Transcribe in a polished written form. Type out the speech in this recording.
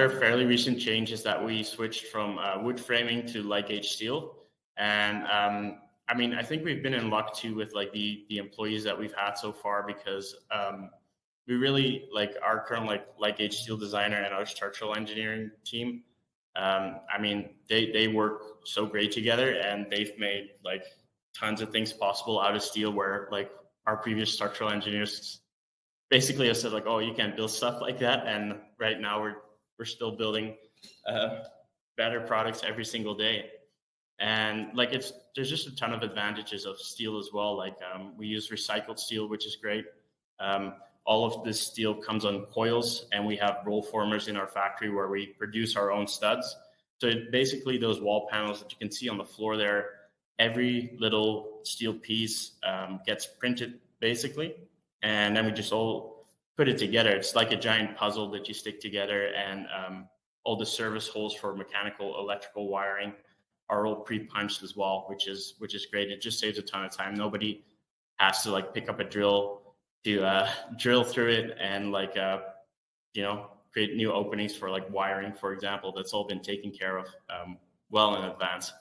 A fairly recent change is that we switched from wood framing to light gauge steel, and I mean, I think we've been in luck too with like the employees that we've had so far, because we really like our current like light gauge steel designer and our structural engineering team. I mean, they work so great together, and they've made like tons of things possible out of steel where like our previous structural engineers basically have said like, oh, you can't build stuff like that. And right now we're still building better products every single day. And like there's just a ton of advantages of steel as well. Like we use recycled steel, which is great. All of this steel comes on coils, and we have roll formers in our factory where we produce our own studs. So basically, those wall panels that you can see on the floor there, every little steel piece gets printed basically, and then we just all put it together. It's like a giant puzzle that you stick together, and all the service holes for mechanical, electrical wiring are all pre-punched as well, which is great. It just saves a ton of time. Nobody has to like pick up a drill to drill through it and like create new openings for like wiring, for example. That's all been taken care of well in advance.